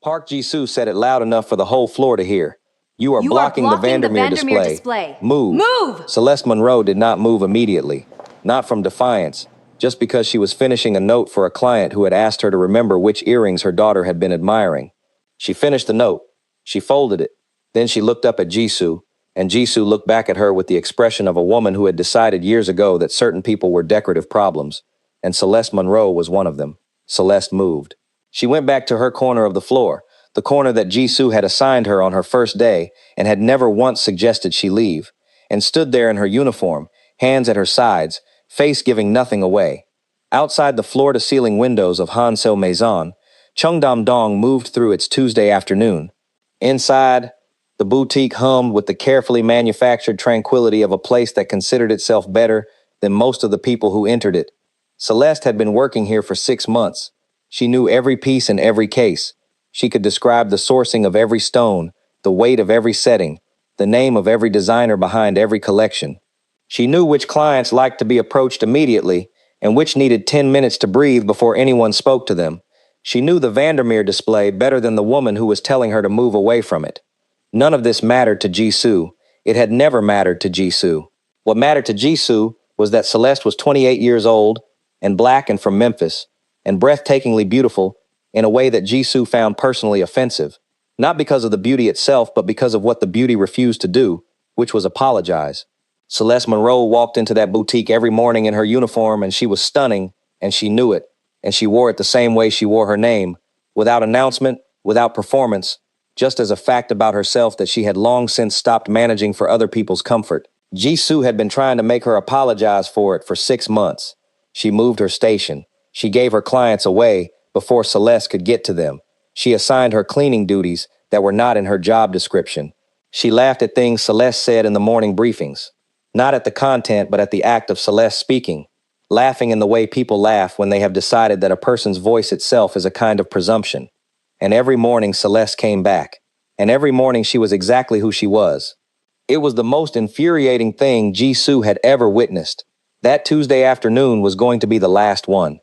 Park Ji-soo said it loud enough for the whole floor to hear. You are blocking the Vandermeer display. Move! Move! Celeste Monroe did not move immediately. Not from defiance, just because she was finishing a note for a client who had asked her to remember which earrings her daughter had been admiring. She finished the note. She folded it. Then she looked up at Jisoo, and Jisoo looked back at her with the expression of a woman who had decided years ago that certain people were decorative problems, and Celeste Monroe was one of them. Celeste moved. She went back to her corner of the floor, the corner that Jisoo had assigned her on her first day and had never once suggested she leave, and stood there in her uniform, hands at her sides, face giving nothing away. Outside the floor-to-ceiling windows of Hansel Maison, Cheongdam-dong moved through its Tuesday afternoon. Inside, the boutique hummed with the carefully manufactured tranquility of a place that considered itself better than most of the people who entered it. Celeste had been working here for 6 months. She knew every piece and every case. She could describe the sourcing of every stone, the weight of every setting, the name of every designer behind every collection. She knew which clients liked to be approached immediately and which needed 10 minutes to breathe before anyone spoke to them. She knew the Vandermeer display better than the woman who was telling her to move away from it. None of this mattered to Jisoo. It had never mattered to Jisoo. What mattered to Jisoo was that Celeste was 28 years old and black and from Memphis, and breathtakingly beautiful in a way that Jisoo found personally offensive. Not because of the beauty itself, but because of what the beauty refused to do, which was apologize. Celeste Monroe walked into that boutique every morning in her uniform, and she was stunning, and she knew it, and she wore it the same way she wore her name, without announcement, without performance, just as a fact about herself that she had long since stopped managing for other people's comfort. Jisoo had been trying to make her apologize for it for 6 months. She moved her station. She gave her clients away before Celeste could get to them. She assigned her cleaning duties that were not in her job description. She laughed at things Celeste said in the morning briefings. Not at the content, but at the act of Celeste speaking. Laughing in the way people laugh when they have decided that a person's voice itself is a kind of presumption. And every morning Celeste came back. And every morning she was exactly who she was. It was the most infuriating thing Jisoo had ever witnessed. That Tuesday afternoon was going to be the last one.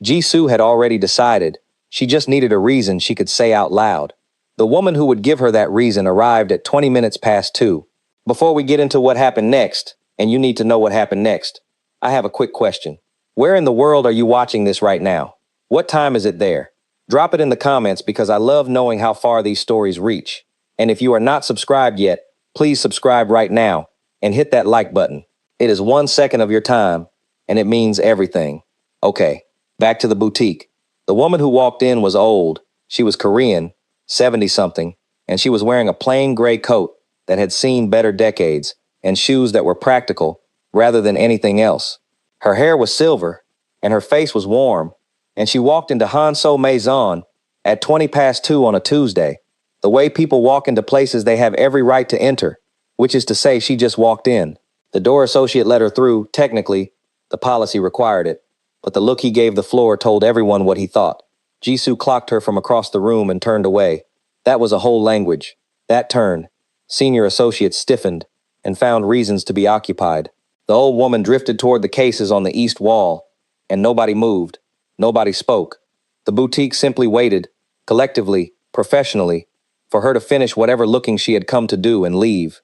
Jisoo had already decided. She just needed a reason she could say out loud. The woman who would give her that reason arrived at 20 minutes past 2. Before we get into what happened next, and you need to know what happened next, I have a quick question. Where in the world are you watching this right now? What time is it there? Drop it in the comments because I love knowing how far these stories reach. And if you are not subscribed yet, please subscribe right now and hit that like button. It is 1 second of your time, and it means everything. Okay, back to the boutique. The woman who walked in was old. She was Korean, 70-something, and she was wearing a plain gray coat that had seen better decades and shoes that were practical rather than anything else. Her hair was silver, and her face was warm, and she walked into Hansel Maison at 20 past 2 on a Tuesday, the way people walk into places they have every right to enter, which is to say she just walked in. The door associate let her through. Technically, the policy required it, but the look he gave the floor told everyone what he thought. Jisoo clocked her from across the room and turned away. That was a whole language. That turn. Senior associate stiffened and found reasons to be occupied. The old woman drifted toward the cases on the east wall, and nobody moved. Nobody spoke. The boutique simply waited, collectively, professionally, for her to finish whatever looking she had come to do and leave.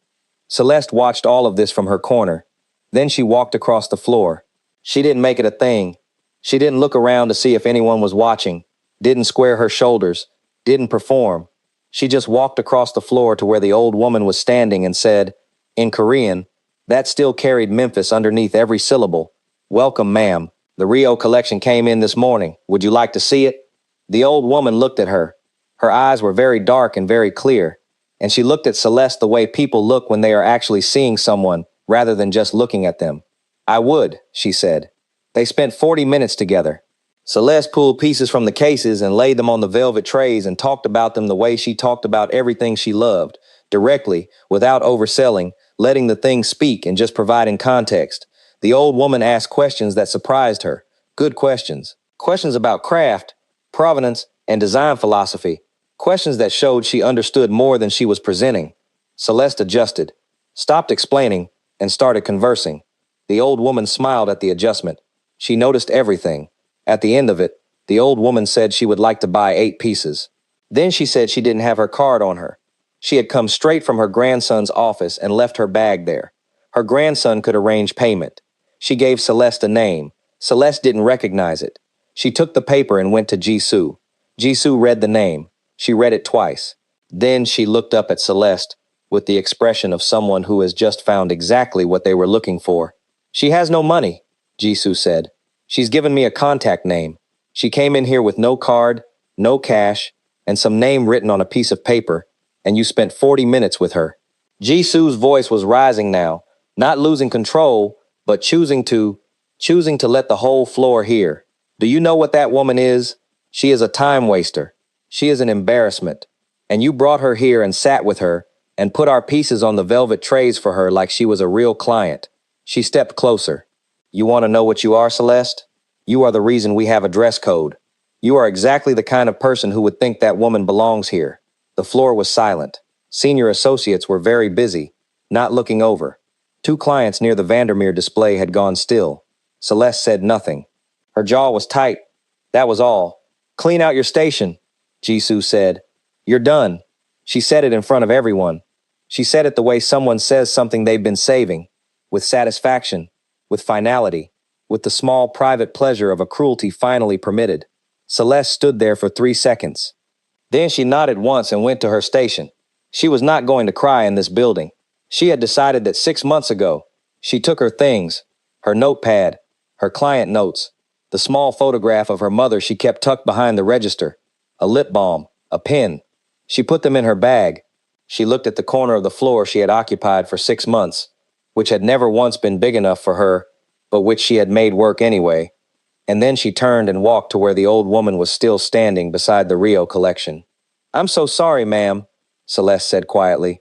Celeste watched all of this from her corner. Then she walked across the floor. She didn't make it a thing. She didn't look around to see if anyone was watching, didn't square her shoulders, didn't perform. She just walked across the floor to where the old woman was standing and said, in Korean, that still carried Memphis underneath every syllable, "Welcome, ma'am. The Rio collection came in this morning. Would you like to see it?" The old woman looked at her. Her eyes were very dark and very clear, and she looked at Celeste the way people look when they are actually seeing someone rather than just looking at them. "I would," she said. They spent 40 minutes together. Celeste pulled pieces from the cases and laid them on the velvet trays and talked about them the way she talked about everything she loved, directly, without overselling, letting the thing speak and just providing context. The old woman asked questions that surprised her. Good questions. Questions about craft, provenance, and design philosophy. Questions that showed she understood more than she was presenting. Celeste adjusted, stopped explaining, and started conversing. The old woman smiled at the adjustment. She noticed everything. At the end of it, the old woman said she would like to buy 8 pieces. Then she said she didn't have her card on her. She had come straight from her grandson's office and left her bag there. Her grandson could arrange payment. She gave Celeste a name. Celeste didn't recognize it. She took the paper and went to Jisoo. Jisoo read the name. She read it twice. Then she looked up at Celeste with the expression of someone who has just found exactly what they were looking for. She has no money, Jisoo said. She's given me a contact name. She came in here with no card, no cash, and some name written on a piece of paper, and you spent 40 minutes with her. Jisoo's voice was rising now, not losing control, but choosing to let the whole floor hear. Do you know what that woman is? She is a time waster. She is an embarrassment. And you brought her here and sat with her and put our pieces on the velvet trays for her like she was a real client. She stepped closer. You want to know what you are, Celeste? You are the reason we have a dress code. You are exactly the kind of person who would think that woman belongs here. The floor was silent. Senior associates were very busy, not looking over. 2 clients near the Vandermeer display had gone still. Celeste said nothing. Her jaw was tight. That was all. Clean out your station, Jisoo said. You're done. She said it in front of everyone. She said it the way someone says something they've been saving, with satisfaction, with finality, with the small private pleasure of a cruelty finally permitted. Celeste stood there for 3 seconds. Then she nodded once and went to her station. She was not going to cry in this building. She had decided that 6 months ago, she took her things, her notepad, her client notes, the small photograph of her mother she kept tucked behind the register, a lip balm, a pen. She put them in her bag. She looked at the corner of the floor she had occupied for 6 months, which had never once been big enough for her, but which she had made work anyway. And then she turned and walked to where the old woman was still standing beside the Rio collection. I'm so sorry, ma'am, Celeste said quietly.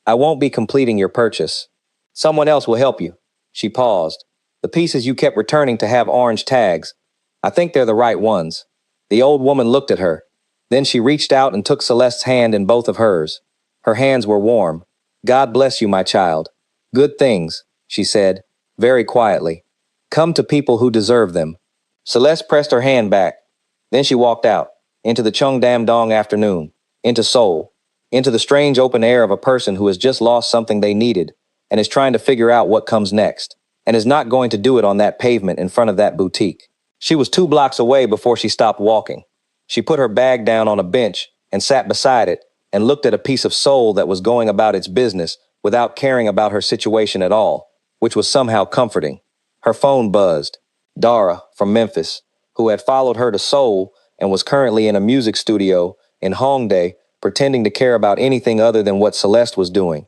I won't be completing your purchase. Someone else will help you. She paused. The pieces you kept returning to have orange tags. I think they're the right ones. The old woman looked at her. Then she reached out and took Celeste's hand in both of hers. Her hands were warm. God bless you, my child. Good things, she said, very quietly. Come to people who deserve them. Celeste pressed her hand back. Then she walked out, into the Cheongdam-dong afternoon, into Seoul, into the strange open air of a person who has just lost something they needed and is trying to figure out what comes next, and is not going to do it on that pavement in front of that boutique. She was 2 blocks away before she stopped walking. She put her bag down on a bench and sat beside it and looked at a piece of Seoul that was going about its business without caring about her situation at all, which was somehow comforting. Her phone buzzed. Dara, from Memphis, who had followed her to Seoul and was currently in a music studio in Hongdae, pretending to care about anything other than what Celeste was doing.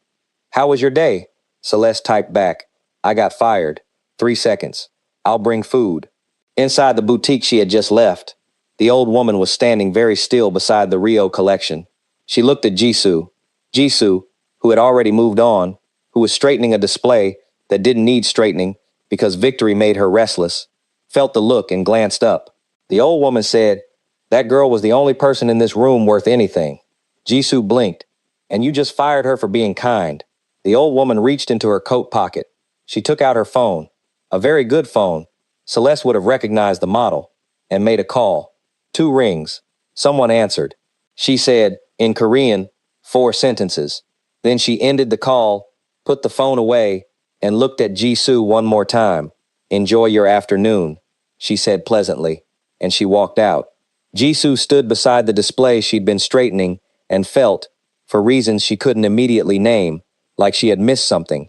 How was your day? Celeste typed back. I got fired. 3 seconds. I'll bring food. Inside the boutique she had just left, the old woman was standing very still beside the Rio collection. She looked at Jisoo. Jisoo, who had already moved on, who was straightening a display that didn't need straightening because victory made her restless, felt the look and glanced up. The old woman said, that girl was the only person in this room worth anything. Jisoo blinked. And you just fired her for being kind. The old woman reached into her coat pocket. She took out her phone. A very good phone. Celeste would have recognized the model, and made a call. 2 rings. Someone answered. She said, in Korean, 4 sentences. Then she ended the call, put the phone away, and looked at Jisoo one more time. Enjoy your afternoon, she said pleasantly, and she walked out. Jisoo stood beside the display she'd been straightening and felt, for reasons she couldn't immediately name, like she had missed something.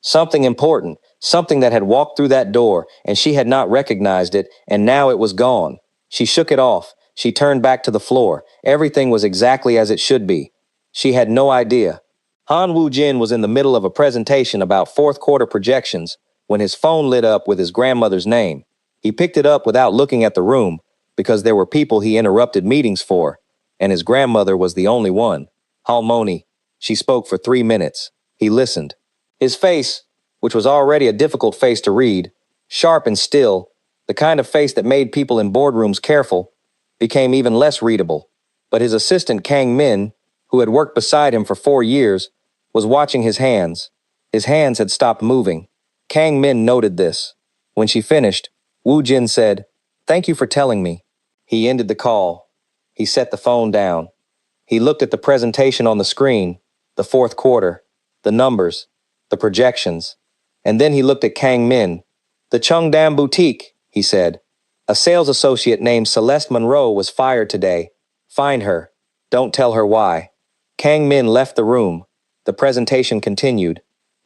Something important, something that had walked through that door, and she had not recognized it, and now it was gone. She shook it off. She turned back to the floor. Everything was exactly as it should be. She had no idea. Han Woo-jin was in the middle of a presentation about 4th quarter projections when his phone lit up with his grandmother's name. He picked it up without looking at the room because there were people he interrupted meetings for, and his grandmother was the only one. Halmoni. She spoke for 3 minutes. He listened. His face, which was already a difficult face to read, sharp and still, the kind of face that made people in boardrooms careful, became even less readable. But his assistant Kang Min, who had worked beside him for 4 years, was watching his hands. His hands had stopped moving. Kang Min noted this. When she finished, Woo Jin said, "Thank you for telling me." He ended the call. He set the phone down. He looked at the presentation on the screen, the fourth quarter, the numbers, the projections. And then he looked at Kang Min. The Cheongdam Boutique, he said. A sales associate named Celeste Monroe was fired today. Find her. Don't tell her why. Kang Min left the room. The presentation continued.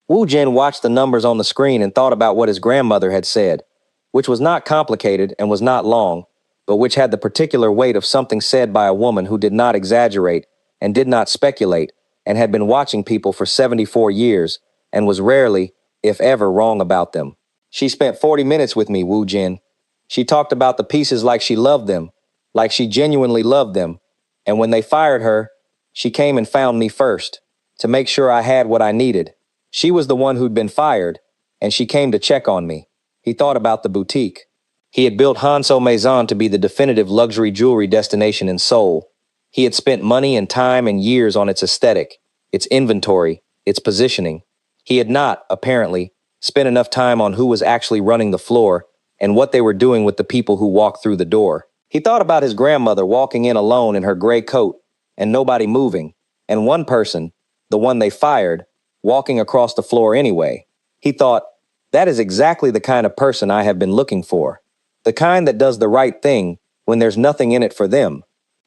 Wu Jin watched the numbers on the screen and thought about what his grandmother had said, which was not complicated and was not long, but which had the particular weight of something said by a woman who did not exaggerate and did not speculate and had been watching people for 74 years and was rarely, if ever, wrong about them. She spent 40 minutes with me, Wu Jin. She talked about the pieces like she loved them, like she genuinely loved them, and when they fired her, she came and found me first, to make sure I had what I needed. She was the one who'd been fired, and she came to check on me. He thought about the boutique. He had built Hanso Maison to be the definitive luxury jewelry destination in Seoul. He had spent money and time and years on its aesthetic, its inventory, its positioning. He had not, apparently, spent enough time on who was actually running the floor and what they were doing with the people who walked through the door. He thought about his grandmother walking in alone in her gray coat, and nobody moving, and one person, the one they fired, walking across the floor anyway. He thought, that is exactly the kind of person I have been looking for. The kind that does the right thing when there's nothing in it for them.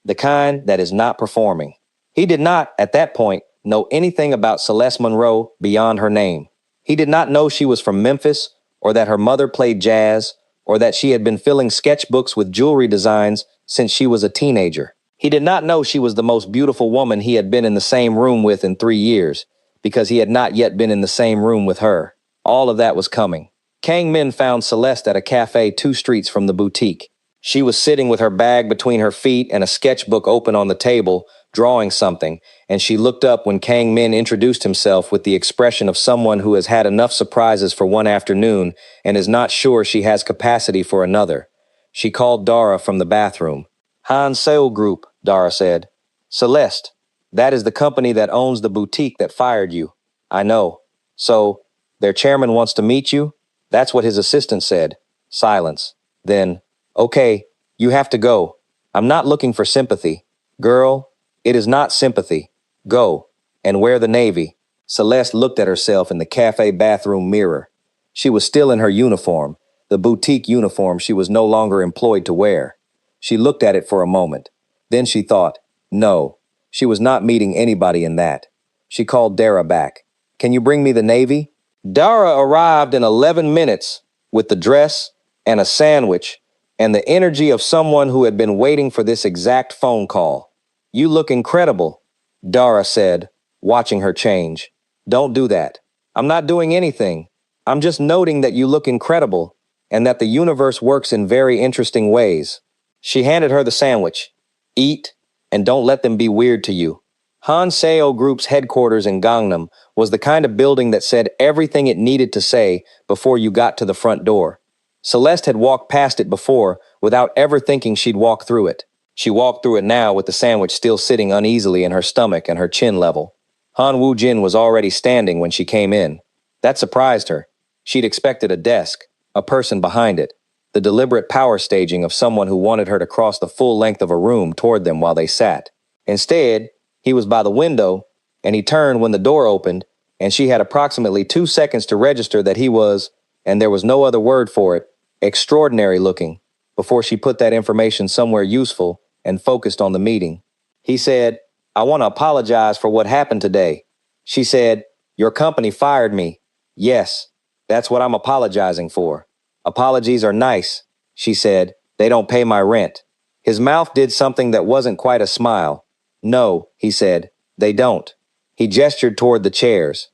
The kind that is not performing. He did not, at that point, know anything about Celeste Monroe beyond her name. He did not know she was from Memphis, or that her mother played jazz, or that she had been filling sketchbooks with jewelry designs since she was a teenager. He did not know she was the most beautiful woman he had been in the same room with in 3 years, because he had not yet been in the same room with her. All of that was coming. Kang Min found Celeste at a cafe 2 streets from the boutique. She was sitting with her bag between her feet and a sketchbook open on the table, drawing something, and she looked up when Kang Min introduced himself with the expression of someone who has had enough surprises for one afternoon and is not sure she has capacity for another. She called Dara from the bathroom. Han Seo Group, Dara said. Celeste, that is the company that owns the boutique that fired you. I know. So, their chairman wants to meet you? That's what his assistant said. Silence. Then, okay, you have to go. I'm not looking for sympathy. Girl, it is not sympathy. Go, and wear the navy. Celeste looked at herself in the cafe bathroom mirror. She was still in her uniform, the boutique uniform she was no longer employed to wear. She looked at it for a moment. Then she thought, no, she was not meeting anybody in that. She called Dara back. Can you bring me the navy? Dara arrived in 11 minutes with the dress and a sandwich and the energy of someone who had been waiting for this exact phone call. You look incredible, Dara said, watching her change. Don't do that. I'm not doing anything. I'm just noting that you look incredible and that the universe works in very interesting ways. She handed her the sandwich. Eat, and don't let them be weird to you. Han Seo Group's headquarters in Gangnam was the kind of building that said everything it needed to say before you got to the front door. Celeste had walked past it before without ever thinking she'd walk through it. She walked through it now with the sandwich still sitting uneasily in her stomach and her chin level. Han Woo Jin was already standing when she came in. That surprised her. She'd expected a desk, a person behind it, the deliberate power staging of someone who wanted her to cross the full length of a room toward them while they sat. Instead, he was by the window, and he turned when the door opened, and she had approximately 2 seconds to register that he was, and there was no other word for it, extraordinary looking, before she put that information somewhere useful and focused on the meeting. He said, I want to apologize for what happened today. She said, your company fired me. Yes, that's what I'm apologizing for. Apologies are nice, she said. They don't pay my rent. His mouth did something that wasn't quite a smile. No, he said, they don't. He gestured toward the chairs.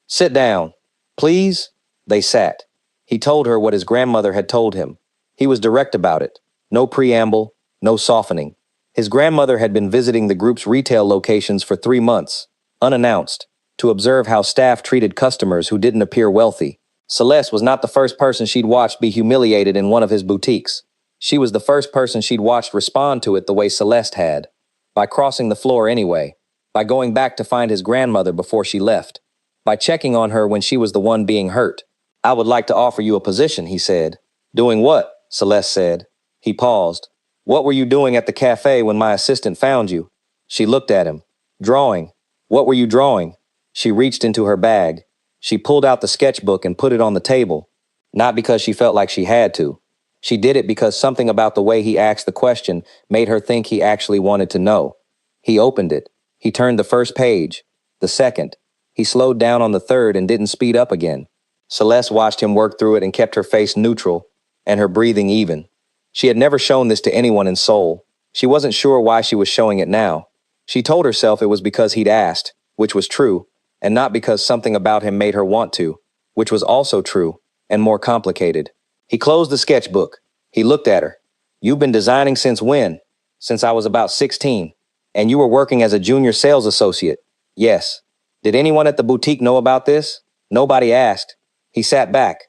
Sit down. Please? They sat. He told her what his grandmother had told him. He was direct about it. No preamble, no softening. His grandmother had been visiting the group's retail locations for 3 months, unannounced, to observe how staff treated customers who didn't appear wealthy. Celeste was not the first person she'd watched be humiliated in one of his boutiques. She was the first person she'd watched respond to it the way Celeste had. By crossing the floor anyway. By going back to find his grandmother before she left. By checking on her when she was the one being hurt. I would like to offer you a position, he said. Doing what? Celeste said. He paused. What were you doing at the cafe when my assistant found you? She looked at him. Drawing. What were you drawing? She reached into her bag. She pulled out the sketchbook and put it on the table. Not because she felt like she had to. She did it because something about the way he asked the question made her think he actually wanted to know. He opened it. He turned the first page. The second. He slowed down on the third and didn't speed up again. Celeste watched him work through it and kept her face neutral and her breathing even. She had never shown this to anyone in Seoul. She wasn't sure why she was showing it now. She told herself it was because he'd asked, which was true, and not because something about him made her want to, which was also true, and more complicated. He closed the sketchbook. He looked at her. You've been designing since when? Since I was about 16. And you were working as a junior sales associate. Yes. Did anyone at the boutique know about this? Nobody asked. He sat back.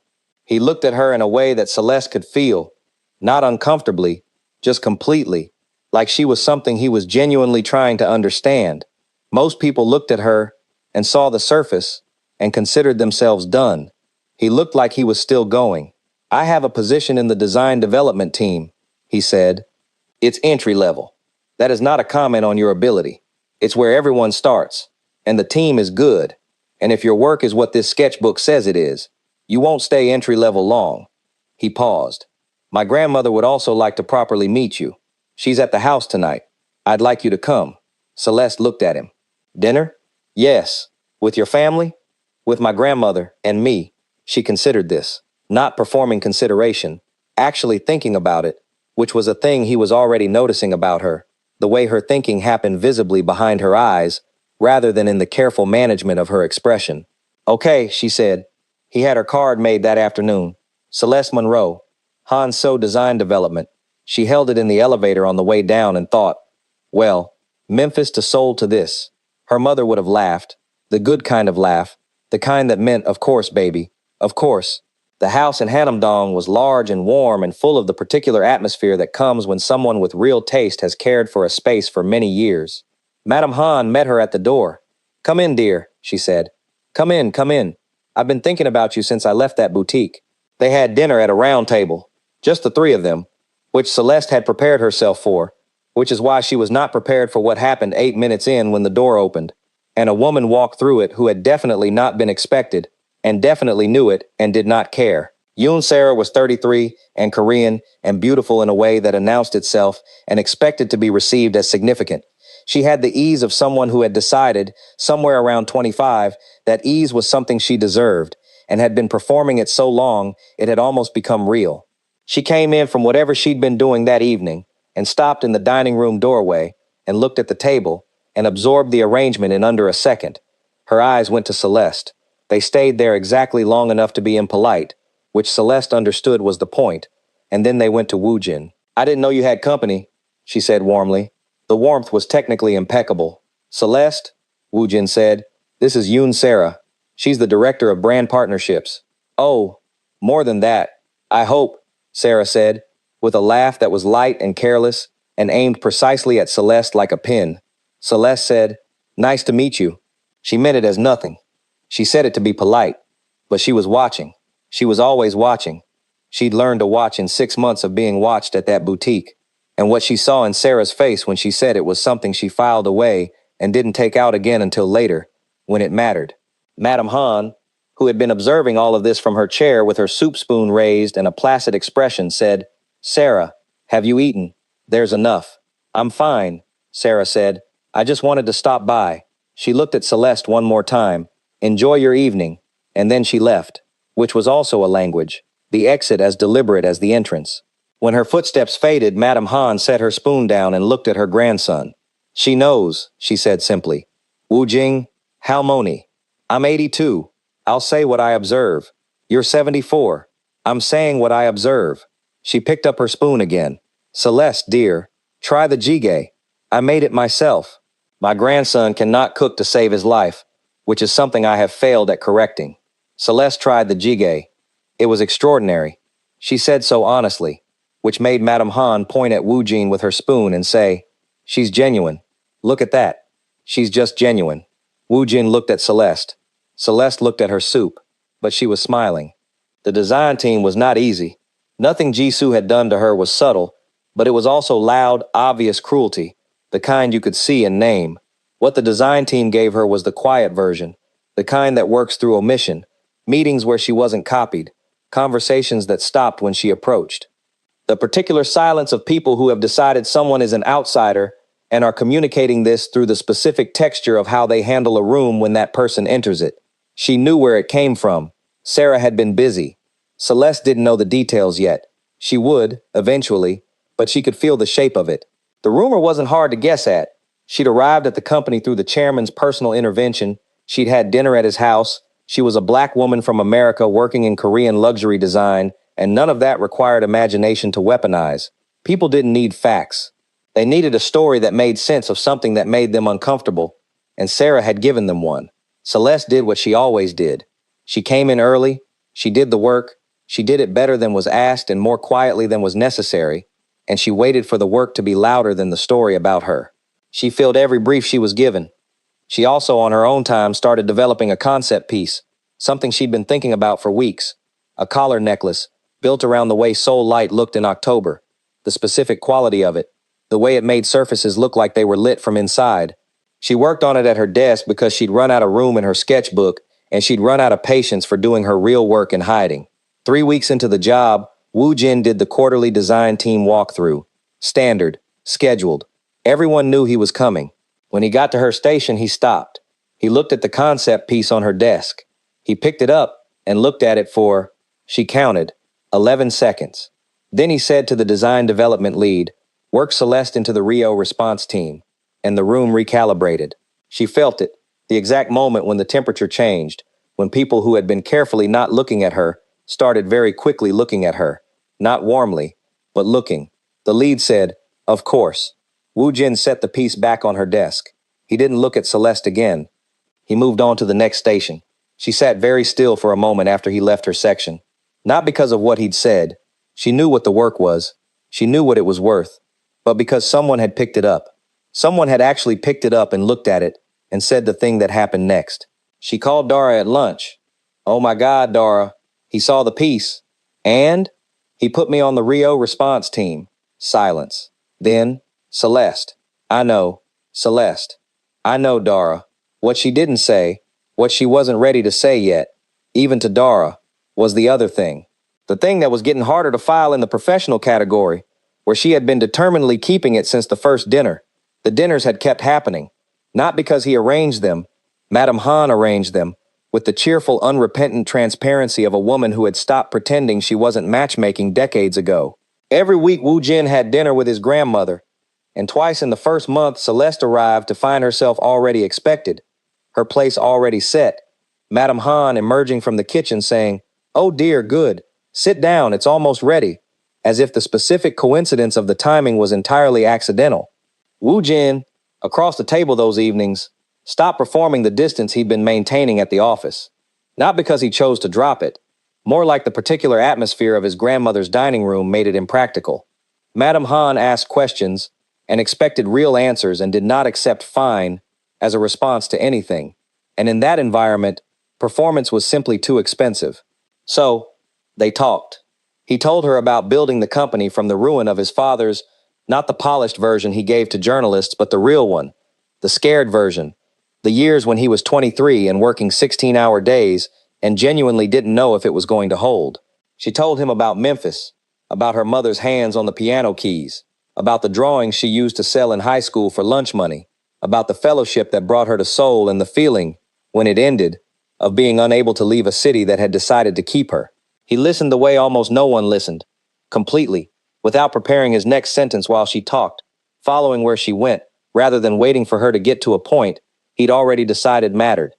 He looked at her in a way that Celeste could feel. Not uncomfortably, just completely, like she was something he was genuinely trying to understand. Most people looked at her and saw the surface and considered themselves done. He looked like he was still going. I have a position in the design development team, he said. It's entry level. That is not a comment on your ability. It's where everyone starts, and the team is good. And if your work is what this sketchbook says it is, you won't stay entry level long. He paused. My grandmother would also like to properly meet you. She's at the house tonight. I'd like you to come. Celeste looked at him. Dinner? Yes. With your family? With my grandmother and me. She considered this. Not performing consideration. Actually thinking about it, which was a thing he was already noticing about her. The way her thinking happened visibly behind her eyes, rather than in the careful management of her expression. Okay, she said. He had her card made that afternoon. Celeste Monroe. Han So Design Development. She held it in the elevator on the way down and thought, well, Memphis to Seoul to this. Her mother would have laughed. The good kind of laugh. The kind that meant, of course, baby. Of course. The house in Hanamdong was large and warm and full of the particular atmosphere that comes when someone with real taste has cared for a space for many years. Madame Han met her at the door. Come in, dear, she said. Come in, come in. I've been thinking about you since I left that boutique. They had dinner at a round table. Just the three of them, which Celeste had prepared herself for, which is why she was not prepared for what happened 8 minutes in when the door opened, and a woman walked through it who had definitely not been expected, and definitely knew it and did not care. Yoon Sarah was 33 and Korean and beautiful in a way that announced itself and expected to be received as significant. She had the ease of someone who had decided, somewhere around 25, that ease was something she deserved, and had been performing it so long it had almost become real. She came in from whatever she'd been doing that evening and stopped in the dining room doorway and looked at the table and absorbed the arrangement in under a second. Her eyes went to Celeste. They stayed there exactly long enough to be impolite, which Celeste understood was the point, and then they went to Woojin. I didn't know you had company, she said warmly. The warmth was technically impeccable. Celeste, Woojin said, this is Yoon Sarah. She's the director of brand partnerships. Oh, more than that. I hope, Sarah said, with a laugh that was light and careless and aimed precisely at Celeste like a pin. Celeste said, nice to meet you. She meant it as nothing. She said it to be polite, but she was watching. She was always watching. She'd learned to watch in 6 months of being watched at that boutique, and what she saw in Sarah's face when she said it was something she filed away and didn't take out again until later, when it mattered. Madame Han, who had been observing all of this from her chair with her soup spoon raised and a placid expression, said, Sarah, have you eaten? There's enough. I'm fine, Sarah said. I just wanted to stop by. She looked at Celeste one more time. Enjoy your evening. And then she left, which was also a language, the exit as deliberate as the entrance. When her footsteps faded, Madame Han set her spoon down and looked at her grandson. She knows, she said simply. Wu Jing, how many? I'm 82. I'll say what I observe. You're 74. I'm saying what I observe. She picked up her spoon again. Celeste, dear, try the jjigae. I made it myself. My grandson cannot cook to save his life, which is something I have failed at correcting. Celeste tried the jjigae. It was extraordinary. She said so honestly, which made Madame Han point at Wu Jing with her spoon and say, she's genuine. Look at that. She's just genuine. Wu Jin looked at Celeste. Celeste looked at her soup, but she was smiling. The design team was not easy. Nothing Jisoo had done to her was subtle, but it was also loud, obvious cruelty, the kind you could see and name. What the design team gave her was the quiet version, the kind that works through omission, meetings where she wasn't copied, conversations that stopped when she approached. The particular silence of people who have decided someone is an outsider and are communicating this through the specific texture of how they handle a room when that person enters it. She knew where it came from. Sarah had been busy. Celeste didn't know the details yet. She would, eventually, but she could feel the shape of it. The rumor wasn't hard to guess at. She'd arrived at the company through the chairman's personal intervention. She'd had dinner at his house. She was a black woman from America working in Korean luxury design, and none of that required imagination to weaponize. People didn't need facts. They needed a story that made sense of something that made them uncomfortable, and Sarah had given them one. Celeste did what she always did. She came in early, she did the work, she did it better than was asked and more quietly than was necessary, and she waited for the work to be louder than the story about her. She filled every brief she was given. She also, on her own time, started developing a concept piece, something she'd been thinking about for weeks. A collar necklace, built around the way Soul Light looked in October. The specific quality of it, the way it made surfaces look like they were lit from inside. She worked on it at her desk because she'd run out of room in her sketchbook, and she'd run out of patience for doing her real work in hiding. 3 weeks into the job, Woo Jin did the quarterly design team walkthrough. Standard, scheduled. Everyone knew he was coming. When he got to her station, he stopped. He looked at the concept piece on her desk. He picked it up and looked at it for, she counted, 11 seconds. Then he said to the design development lead, "Work Celeste into the Rio response team." And the room recalibrated. She felt it, the exact moment when the temperature changed, when people who had been carefully not looking at her started very quickly looking at her. Not warmly, but looking. The lead said, "Of course." Woo Jin set the piece back on her desk. He didn't look at Celeste again. He moved on to the next station. She sat very still for a moment after he left her section. Not because of what he'd said. She knew what the work was. She knew what it was worth. But because someone had picked it up. Someone had actually picked it up and looked at it and said the thing that happened next. She called Dara at lunch. "Oh my God, Dara. He saw the piece. And he put me on the Rio response team." Silence. Then, "Celeste. I know. Celeste. I know, Dara." What she didn't say, what she wasn't ready to say yet, even to Dara, was the other thing. The thing that was getting harder to file in the professional category, where she had been determinedly keeping it since the first dinner. The dinners had kept happening, not because he arranged them. Madame Han arranged them, with the cheerful, unrepentant transparency of a woman who had stopped pretending she wasn't matchmaking decades ago. Every week Woo Jin had dinner with his grandmother, and twice in the first month Celeste arrived to find herself already expected, her place already set, Madame Han emerging from the kitchen saying, "Oh dear, good, sit down, it's almost ready," as if the specific coincidence of the timing was entirely accidental. Woo Jin, across the table those evenings, stopped performing the distance he'd been maintaining at the office. Not because he chose to drop it, more like the particular atmosphere of his grandmother's dining room made it impractical. Madame Han asked questions and expected real answers and did not accept fine as a response to anything. And in that environment, performance was simply too expensive. So, they talked. He told her about building the company from the ruin of his father's, not the polished version he gave to journalists, but the real one, the scared version, the years when he was 23 and working 16-hour days and genuinely didn't know if it was going to hold. She told him about Memphis, about her mother's hands on the piano keys, about the drawings she used to sell in high school for lunch money, about the fellowship that brought her to Seoul and the feeling, when it ended, of being unable to leave a city that had decided to keep her. He listened the way almost no one listened, completely, without preparing his next sentence while she talked, following where she went, rather than waiting for her to get to a point he'd already decided mattered.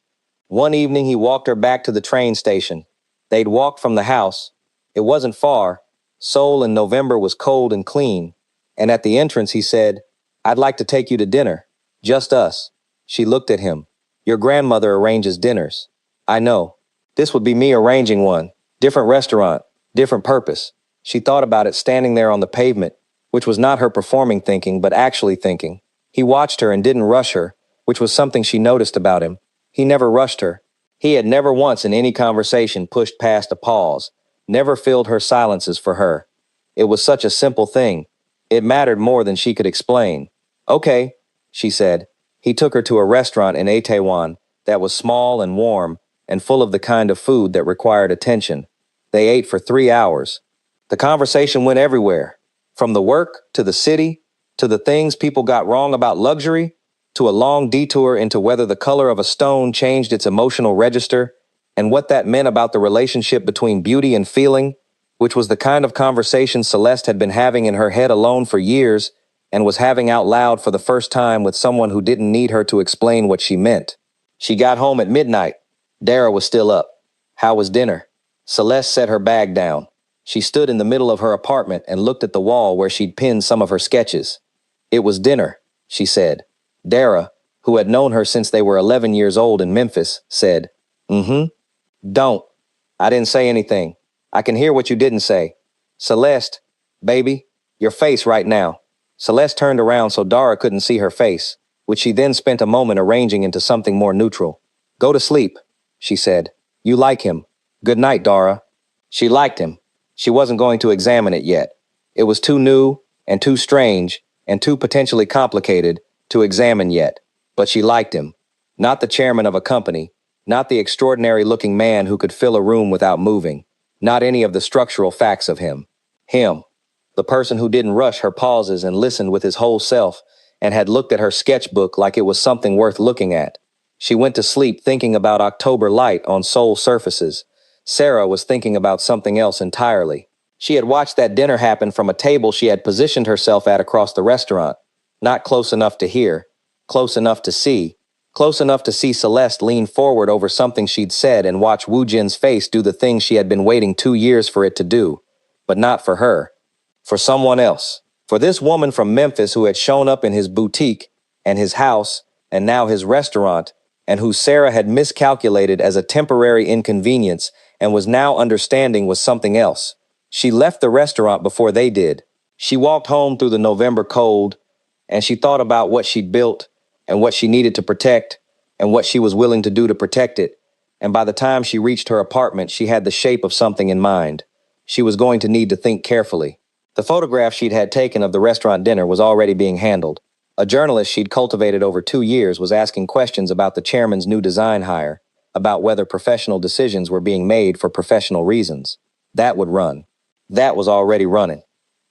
One evening he walked her back to the train station. They'd walked from the house. It wasn't far. Seoul in November was cold and clean. And at the entrance he said, "I'd like to take you to dinner. Just us." She looked at him. "Your grandmother arranges dinners." "I know. This would be me arranging one. Different restaurant, different purpose." She thought about it standing there on the pavement, which was not her performing thinking, but actually thinking. He watched her and didn't rush her, which was something she noticed about him. He never rushed her. He had never once in any conversation pushed past a pause, never filled her silences for her. It was such a simple thing. It mattered more than she could explain. "Okay, she said. He took her to a restaurant in Itaewon that was small and warm and full of the kind of food that required attention. They ate for 3 hours. The conversation went everywhere, from the work to the city, to the things people got wrong about luxury, to a long detour into whether the color of a stone changed its emotional register, and what that meant about the relationship between beauty and feeling, which was the kind of conversation Celeste had been having in her head alone for years and was having out loud for the first time with someone who didn't need her to explain what she meant. She got home at midnight. Dara was still up. How was dinner? Celeste set her bag down. She stood in the middle of her apartment and looked at the wall where she'd pinned some of her sketches. It was dinner, she said. Dara, who had known her since they were 11 years old in Memphis, said, "Mm-hmm. Don't." I didn't say anything. I can hear what you didn't say. Celeste, baby, your face right now. Celeste turned around so Dara couldn't see her face, which she then spent a moment arranging into something more neutral. Go to sleep, she said. You like him. Good night, Dara. She liked him. She wasn't going to examine it yet. It was too new and too strange and too potentially complicated to examine yet. But she liked him. Not the chairman of a company, not the extraordinary-looking man who could fill a room without moving, not any of the structural facts of him. Him, the person who didn't rush her pauses and listened with his whole self and had looked at her sketchbook like it was something worth looking at. She went to sleep thinking about October light on Seoul surfaces. Sarah was thinking about something else entirely. She had watched that dinner happen from a table she had positioned herself at across the restaurant, not close enough to hear, close enough to see Celeste lean forward over something she'd said and watch Woo Jin's face do the thing she had been waiting 2 years for it to do, but not for her. For someone else. For this woman from Memphis who had shown up in his boutique and his house and now his restaurant, and who Sarah had miscalculated as a temporary inconvenience and was now understanding was something else. She left the restaurant before they did. She walked home through the November cold, and she thought about what she'd built and what she needed to protect and what she was willing to do to protect it. And by the time she reached her apartment, she had the shape of something in mind. She was going to need to think carefully. The photograph she'd had taken of the restaurant dinner was already being handled. A journalist she'd cultivated over 2 years was asking questions about the chairman's new design hire, about whether professional decisions were being made for professional reasons. That would run. That was already running.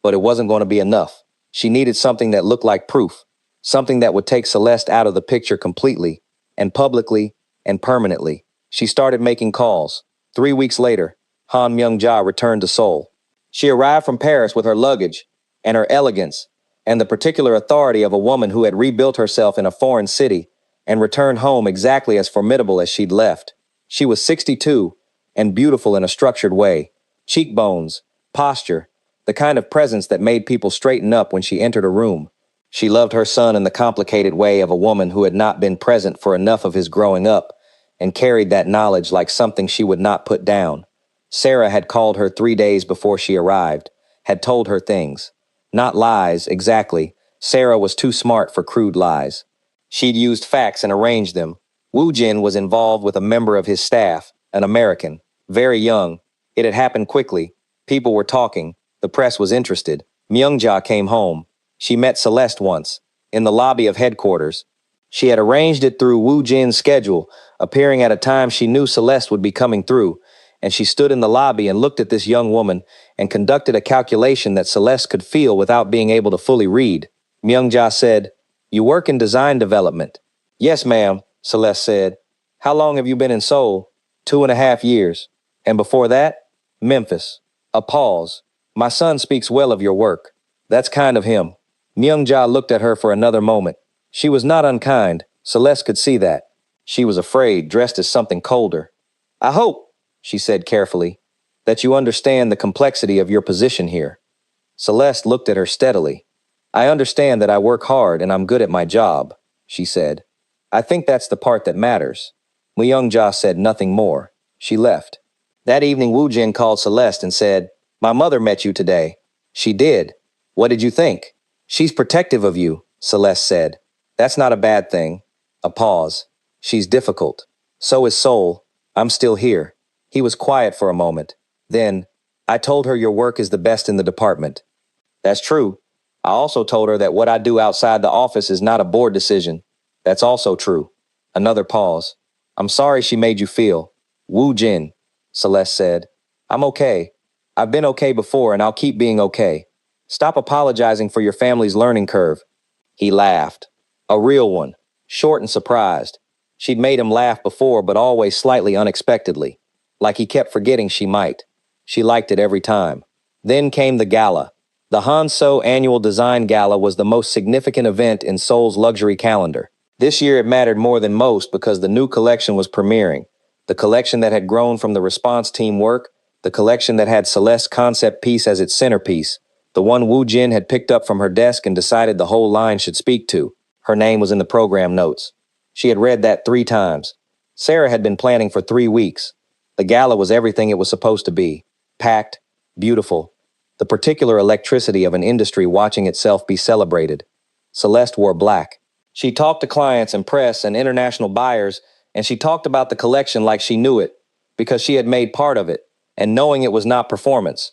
But it wasn't going to be enough. She needed something that looked like proof, something that would take Celeste out of the picture completely, and publicly, and permanently. She started making calls. 3 weeks later, Han Myung-ja returned to Seoul. She arrived from Paris with her luggage, and her elegance, and the particular authority of a woman who had rebuilt herself in a foreign city and returned home exactly as formidable as she'd left. She was 62 and beautiful in a structured way. Cheekbones, posture, the kind of presence that made people straighten up when she entered a room. She loved her son in the complicated way of a woman who had not been present for enough of his growing up and carried that knowledge like something she would not put down. Sarah had called her 3 days before she arrived, had told her things. Not lies, exactly. Sarah was too smart for crude lies. She'd used facts and arranged them. Woo Jin was involved with a member of his staff, an American, very young. It had happened quickly. People were talking. The press was interested. Myung-ja came home. She met Celeste once, in the lobby of headquarters. She had arranged it through Woo Jin's schedule, appearing at a time she knew Celeste would be coming through, and she stood in the lobby and looked at this young woman and conducted a calculation that Celeste could feel without being able to fully read. Myung-ja said, "You work in design development." "Yes, ma'am," Celeste said. "How long have you been in Seoul?" 2.5 years. "And before that?" "Memphis." A pause. "My son speaks well of your work." "That's kind of him." Myung-ja looked at her for another moment. She was not unkind. Celeste could see that. She was afraid, dressed as something colder. "I hope," she said carefully, "that you understand the complexity of your position here." Celeste looked at her steadily. "I understand that I work hard and I'm good at my job," she said. "I think that's the part that matters." Myung-ja said nothing more. She left. That evening, Woo Jin called Celeste and said, "My mother met you today." "She did. What did you think?" "She's protective of you," Celeste said. "That's not a bad thing." A pause. "She's difficult. So is Seoul. I'm still here." He was quiet for a moment. Then, "I told her your work is the best in the department." "That's true. I also told her that what I do outside the office is not a board decision. That's also true. Another pause. I'm sorry she made you feel. Woo Jin, Celeste said. I'm okay. I've been okay before and I'll keep being okay. Stop apologizing for your family's learning curve. He laughed. A real one. Short and surprised. She'd made him laugh before, but always slightly unexpectedly. Like he kept forgetting she might. She liked it every time. Then came the gala. The Hanso Annual Design Gala was the most significant event in Seoul's luxury calendar. This year it mattered more than most because the new collection was premiering. The collection that had grown from the response team work, the collection that had Celeste's concept piece as its centerpiece, the one Woo Jin had picked up from her desk and decided the whole line should speak to. Her name was in the program notes. She had read that 3 times. Sarah had been planning for 3 weeks. The gala was everything it was supposed to be. Packed, beautiful, the particular electricity of an industry watching itself be celebrated. Celeste wore black. She talked to clients and press and international buyers, and she talked about the collection like she knew it, because she had made part of it, and knowing it was not performance.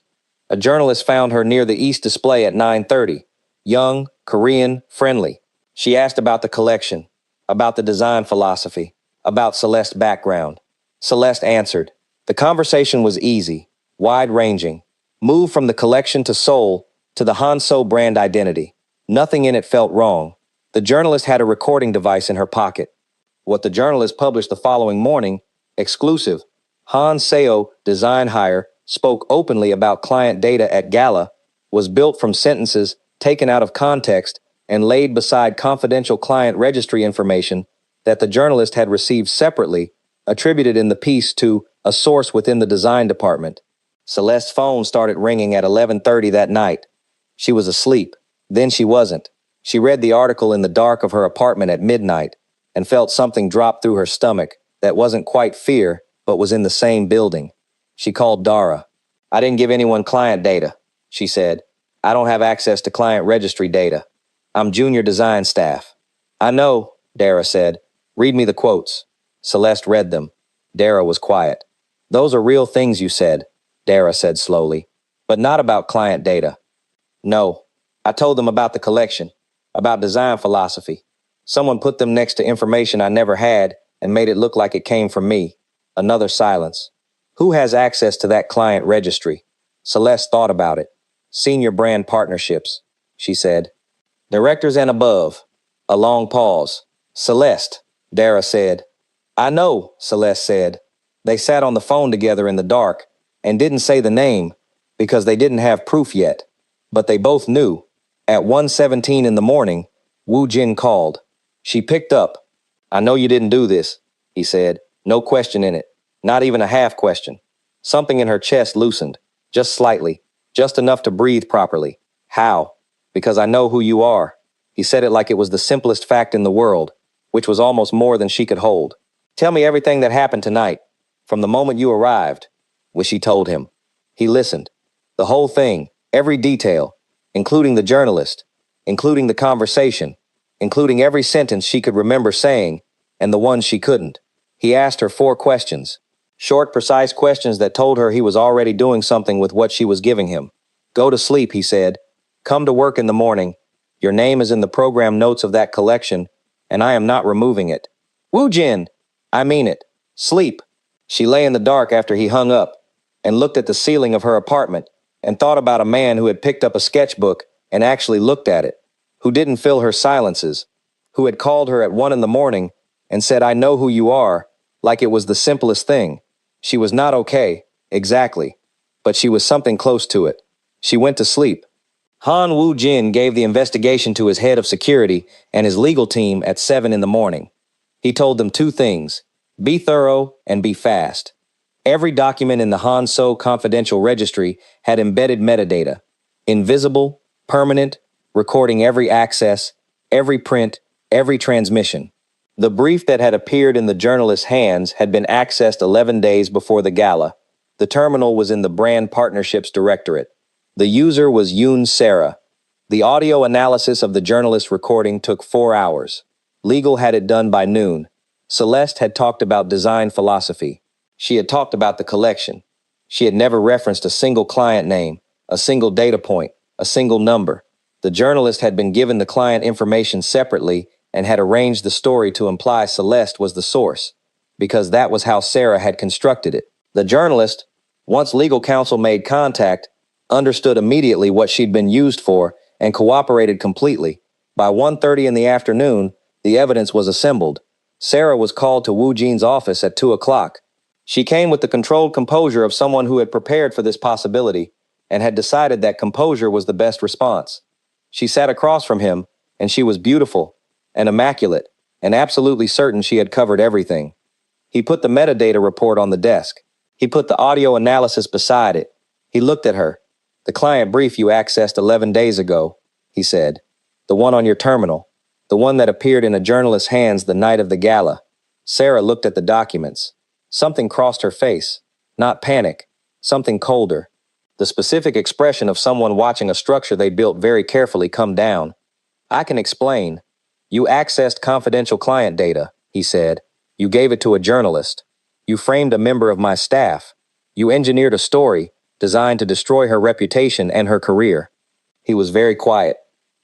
A journalist found her near the East display at 9:30. Young, Korean, friendly. She asked about the collection, about the design philosophy, about Celeste's background. Celeste answered. The conversation was easy, wide-ranging. Moved from the collection to Seoul to the Hanso brand identity. Nothing in it felt wrong. The journalist had a recording device in her pocket. What the journalist published the following morning, exclusive. Han Seo, design hire, spoke openly about client data at Gala, was built from sentences taken out of context and laid beside confidential client registry information that the journalist had received separately, attributed in the piece to a source within the design department. Celeste's phone started ringing at 11:30 that night. She was asleep. Then she wasn't. She read the article in the dark of her apartment at midnight and felt something drop through her stomach that wasn't quite fear, but was in the same building. She called Dara. I didn't give anyone client data, she said. I don't have access to client registry data. I'm junior design staff. I know, Dara said. Read me the quotes. Celeste read them. Dara was quiet. Those are real things you said, Dara said slowly, but not about client data. No, I told them about the collection, about design philosophy. Someone put them next to information I never had and made it look like it came from me. Another silence. Who has access to that client registry? Celeste thought about it. Senior brand partnerships, she said. Directors and above. A long pause. Celeste, Dara said. I know, Celeste said. They sat on the phone together in the dark and didn't say the name because they didn't have proof yet. But they both knew. At 1:17 in the morning, Woo Jin called. She picked up. I know you didn't do this, he said. No question in it. Not even a half question. Something in her chest loosened. Just slightly. Just enough to breathe properly. How? Because I know who you are. He said it like it was the simplest fact in the world, which was almost more than she could hold. Tell me everything that happened tonight, from the moment you arrived, which she told him. He listened. The whole thing, every detail, including the journalist, including the conversation, including every sentence she could remember saying, and the ones she couldn't. He asked her 4 questions. Short, precise questions that told her he was already doing something with what she was giving him. Go to sleep, he said. Come to work in the morning. Your name is in the program notes of that collection, and I am not removing it. Woo Jin! I mean it. Sleep. She lay in the dark after he hung up, and looked at the ceiling of her apartment, and thought about a man who had picked up a sketchbook and actually looked at it, who didn't fill her silences, who had called her at 1 in the morning and said, I know who you are, like it was the simplest thing. She was not okay, exactly, but she was something close to it. She went to sleep. Han Woo Jin gave the investigation to his head of security and his legal team at 7 in the morning. He told them 2 things, be thorough and be fast. Every document in the Hanso confidential registry had embedded metadata, invisible, permanent, recording every access, every print, every transmission. The brief that had appeared in the journalist's hands had been accessed 11 days before the gala. The terminal was in the Brand Partnerships Directorate. The user was Yoon Sarah. The audio analysis of the journalist's recording took 4 hours. Legal had it done by noon. Celeste had talked about design philosophy. She had talked about the collection. She had never referenced a single client name, a single data point, a single number. The journalist had been given the client information separately and had arranged the story to imply Celeste was the source, because that was how Sarah had constructed it. The journalist, once legal counsel made contact, understood immediately what she'd been used for and cooperated completely. By 1:30 in the afternoon, the evidence was assembled. Sarah was called to Wu Jin's office at 2 o'clock. She came with the controlled composure of someone who had prepared for this possibility and had decided that composure was the best response. She sat across from him, and she was beautiful and immaculate and absolutely certain she had covered everything. He put the metadata report on the desk. He put the audio analysis beside it. He looked at her. "The client brief you accessed 11 days ago," he said. "The one on your terminal. The one that appeared in a journalist's hands the night of the gala." Sarah looked at the documents. Something crossed her face. Not panic. Something colder. The specific expression of someone watching a structure they built very carefully come down. "I can explain. You accessed confidential client data," he said. "You gave it to a journalist. You framed a member of my staff. You engineered a story designed to destroy her reputation and her career." He was very quiet,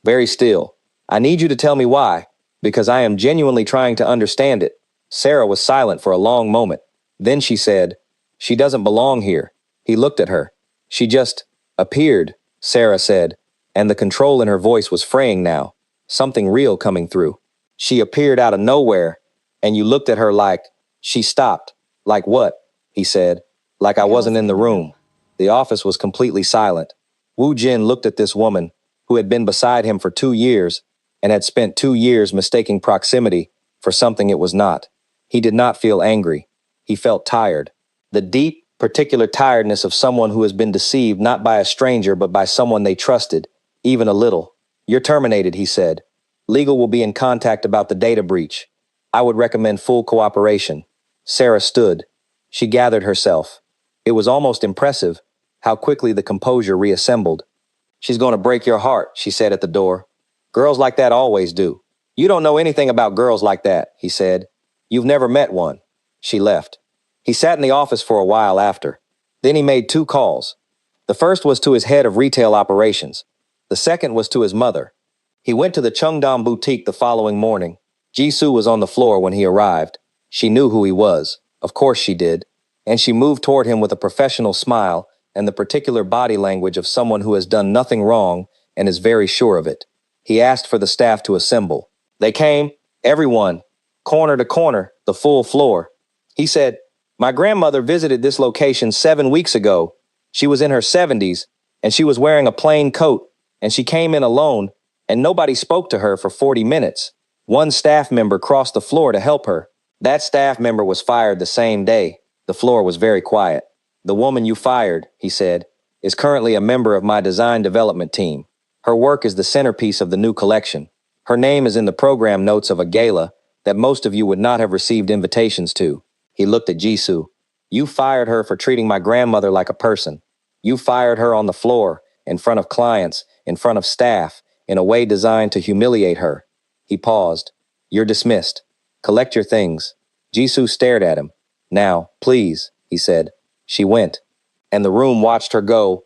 very still. "I need you to tell me why, because I am genuinely trying to understand it." Sarah was silent for a long moment. Then she said, "She doesn't belong here." He looked at her. "She just appeared," Sarah said, and the control in her voice was fraying now, something real coming through. "She appeared out of nowhere, and you looked at her like." She stopped. "Like what?" he said. "Like I wasn't in the room." The office was completely silent. Wu Jin looked at this woman, who had been beside him for 2 years, and had spent 2 years mistaking proximity for something it was not. He did not feel angry. He felt tired. The deep, particular tiredness of someone who has been deceived not by a stranger but by someone they trusted, even a little. "You're terminated," he said. "Legal will be in contact about the data breach. I would recommend full cooperation." Sarah stood. She gathered herself. It was almost impressive how quickly the composure reassembled. "She's going to break your heart," she said at the door. "Girls like that always do." "You don't know anything about girls like that," he said. "You've never met one." She left. He sat in the office for a while after. Then he made 2 calls. The first was to his head of retail operations. The second was to his mother. He went to the Cheongdam boutique the following morning. Jisoo was on the floor when he arrived. She knew who he was. Of course she did. And she moved toward him with a professional smile and the particular body language of someone who has done nothing wrong and is very sure of it. He asked for the staff to assemble. They came, everyone, corner to corner, the full floor. He said, "My grandmother visited this location 7 weeks ago. She was in her 70s, and she was wearing a plain coat, and she came in alone, and nobody spoke to her for 40 minutes. One staff member crossed the floor to help her. That staff member was fired the same day." The floor was very quiet. "The woman you fired," he said, "is currently a member of my design development team. Her work is the centerpiece of the new collection. Her name is in the program notes of a gala that most of you would not have received invitations to." He looked at Jisoo. "You fired her for treating my grandmother like a person. You fired her on the floor, in front of clients, in front of staff, in a way designed to humiliate her." He paused. "You're dismissed. Collect your things." Jisoo stared at him. "Now, please," he said. She went. And the room watched her go,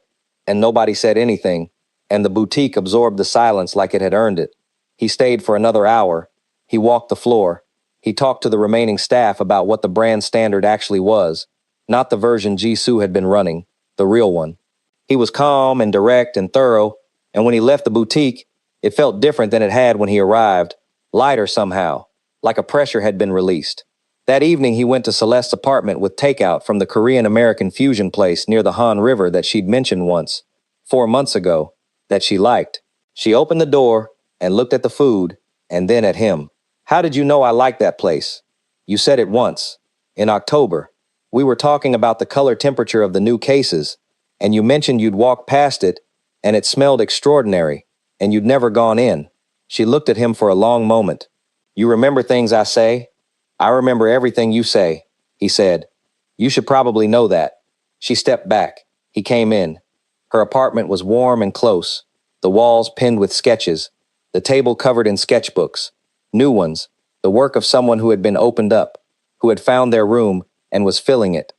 and nobody said anything, and the boutique absorbed the silence like it had earned it. He stayed for another hour. He walked the floor. He talked to the remaining staff about what the brand standard actually was, not the version Jisoo had been running, the real one. He was calm and direct and thorough, and when he left the boutique, it felt different than it had when he arrived, lighter somehow, like a pressure had been released. That evening he went to Celeste's apartment with takeout from the Korean-American fusion place near the Han River that she'd mentioned once, 4 months ago, that she liked. She opened the door and looked at the food, and then at him. "How did you know I liked that place?" "You said it once. In October. We were talking about the color temperature of the new cases, and you mentioned you'd walked past it, and it smelled extraordinary, and you'd never gone in." She looked at him for a long moment. "You remember things I say?" "I remember everything you say," he said. "You should probably know that." She stepped back. He came in. Her apartment was warm and close, the walls pinned with sketches, the table covered in sketchbooks, new ones, the work of someone who had been opened up, who had found their room and was filling it.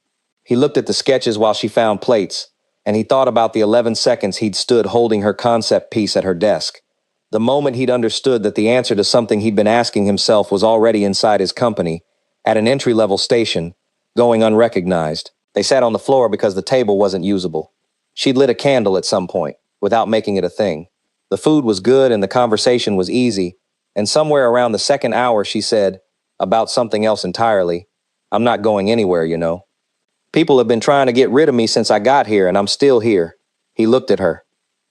He looked at the sketches while she found plates, and he thought about the 11 seconds he'd stood holding her concept piece at her desk. The moment he'd understood that the answer to something he'd been asking himself was already inside his company, at an entry-level station, going unrecognized. They sat on the floor because the table wasn't usable. She'd lit a candle at some point, without making it a thing. The food was good and the conversation was easy, and somewhere around the second hour she said, about something else entirely, "I'm not going anywhere, you know. People have been trying to get rid of me since I got here, and I'm still here." He looked at her.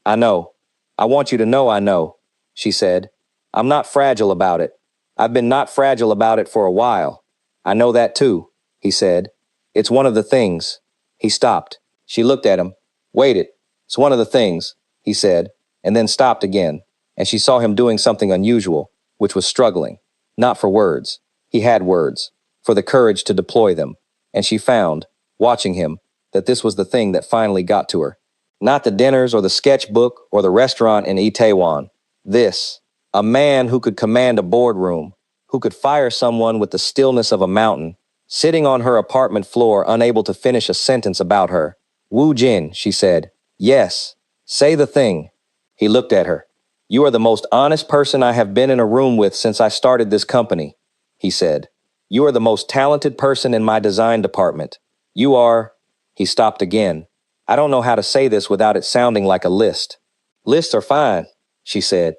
"I know. I want you to know I know," she said. "I'm not fragile about it. I've been not fragile about it for a while. I know that too," he said. "It's one of the things." He stopped. She looked at him, waited. "It's one of the things," he said, and then stopped again, and she saw him doing something unusual, which was struggling. Not for words. He had words, for the courage to deploy them, and she found, watching him, that this was the thing that finally got to her. Not the dinners or the sketchbook or the restaurant in Itaewon. This, a man who could command a boardroom, who could fire someone with the stillness of a mountain, sitting on her apartment floor unable to finish a sentence about her. "Woo Jin," she said. "Yes. Say the thing." He looked at her. "You are the most honest person I have been in a room with since I started this company," he said. "You are the most talented person in my design department. You are—" He stopped again. "I don't know how to say this without it sounding like a list." "Lists are fine," she said.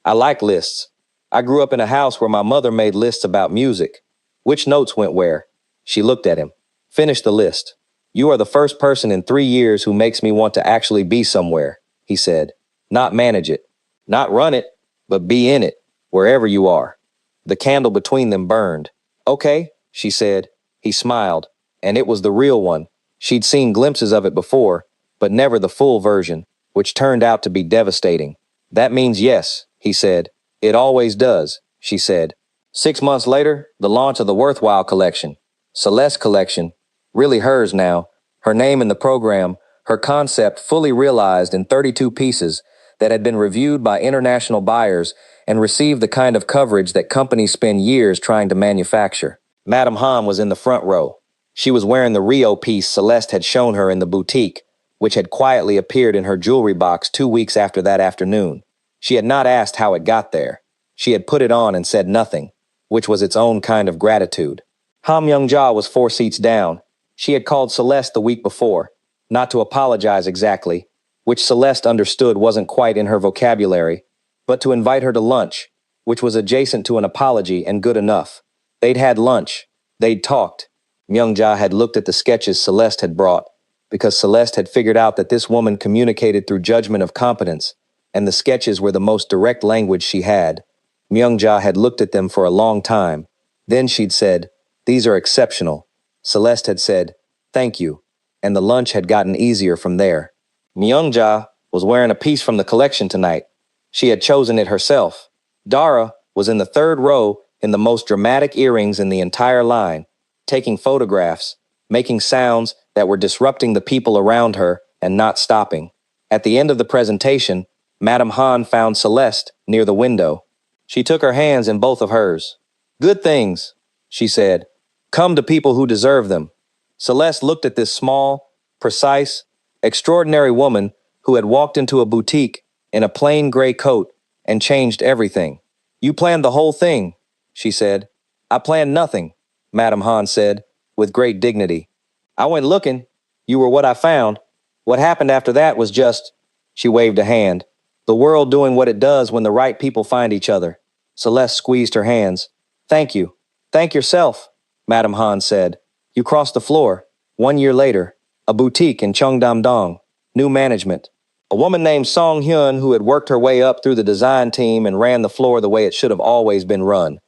"I like lists. I grew up in a house where my mother made lists about music. Which notes went where?" She looked at him. "Finish the list." "You are the first person in 3 years who makes me want to actually be somewhere," he said. "Not manage it. Not run it, but be in it, wherever you are." The candle between them burned. "Okay," she said. He smiled, and it was the real one. She'd seen glimpses of it before, but never the full version, which turned out to be devastating. "That means yes," he said. "It always does," she said. 6 months later, the launch of the Worthwhile collection. Celeste collection. Really hers now. Her name in the program, her concept fully realized in 32 pieces that had been reviewed by international buyers and received the kind of coverage that companies spend years trying to manufacture. Madame Han was in the front row. She was wearing the Rio piece Celeste had shown her in the boutique, which had quietly appeared in her jewelry box 2 weeks after that afternoon. She had not asked how it got there. She had put it on and said nothing, which was its own kind of gratitude. Ham Young-ja was 4 seats down. She had called Celeste the week before, not to apologize exactly, which Celeste understood wasn't quite in her vocabulary, but to invite her to lunch, which was adjacent to an apology and good enough. They'd had lunch. They'd talked. Myung-ja had looked at the sketches Celeste had brought, because Celeste had figured out that this woman communicated through judgment of competence, and the sketches were the most direct language she had. Myung-ja had looked at them for a long time. Then she'd said, "These are exceptional." Celeste had said, "Thank you," and the lunch had gotten easier from there. Myung-ja was wearing a piece from the collection tonight. She had chosen it herself. Dara was in the 3rd row in the most dramatic earrings in the entire line, taking photographs, making sounds that were disrupting the people around her and not stopping. At the end of the presentation, Madame Han found Celeste near the window. She took her hands in both of hers. "Good things," she said, "come to people who deserve them." Celeste looked at this small, precise, extraordinary woman who had walked into a boutique in a plain gray coat and changed everything. "You planned the whole thing," she said. "I planned nothing," Madame Han said, with great dignity. "I went looking. You were what I found. What happened after that was just—" She waved a hand. "The world doing what it does when the right people find each other." Celeste squeezed her hands. "Thank you. Thank yourself," Madame Han said. "You crossed the floor. 1 year later, a boutique in Cheongdam-dong. New management. A woman named Song Hyun who had worked her way up through the design team and ran the floor the way it should have always been run.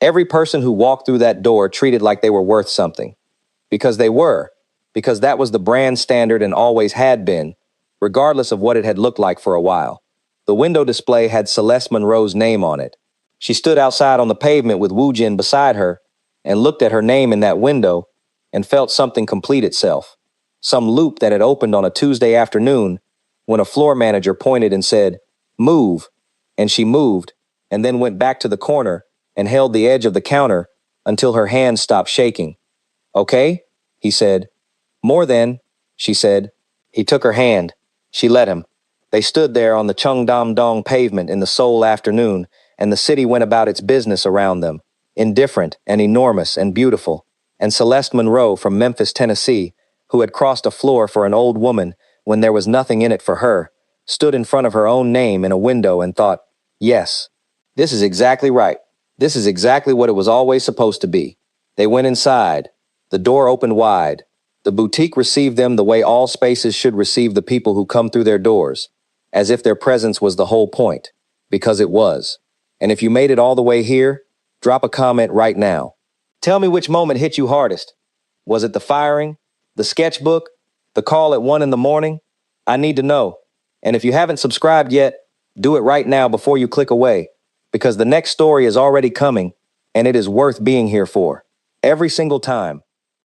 Every person who walked through that door treated like they were worth something. Because they were. Because that was the brand standard and always had been, regardless of what it had looked like for a while. The window display had Celeste Monroe's name on it. She stood outside on the pavement with Woo Jin beside her and looked at her name in that window and felt something complete itself. Some loop that had opened on a Tuesday afternoon when a floor manager pointed and said, "Move," and she moved, and then went back to the corner and held the edge of the counter until her hands stopped shaking. "Okay," he said. "More than," she said. He took her hand. She let him. They stood there on the Cheongdam-dong pavement in the Seoul afternoon, and the city went about its business around them, indifferent and enormous and beautiful. And Celeste Monroe from Memphis, Tennessee, who had crossed a floor for an old woman when there was nothing in it for her, stood in front of her own name in a window and thought, yes, this is exactly right. This is exactly what it was always supposed to be. They went inside. The door opened wide. The boutique received them the way all spaces should receive the people who come through their doors, as if their presence was the whole point, because it was. And if you made it all the way here, drop a comment right now. Tell me which moment hit you hardest. Was it the firing, the sketchbook, the call at 1 in the morning? I need to know. And if you haven't subscribed yet, do it right now before you click away, because the next story is already coming, and it is worth being here for. Every single time.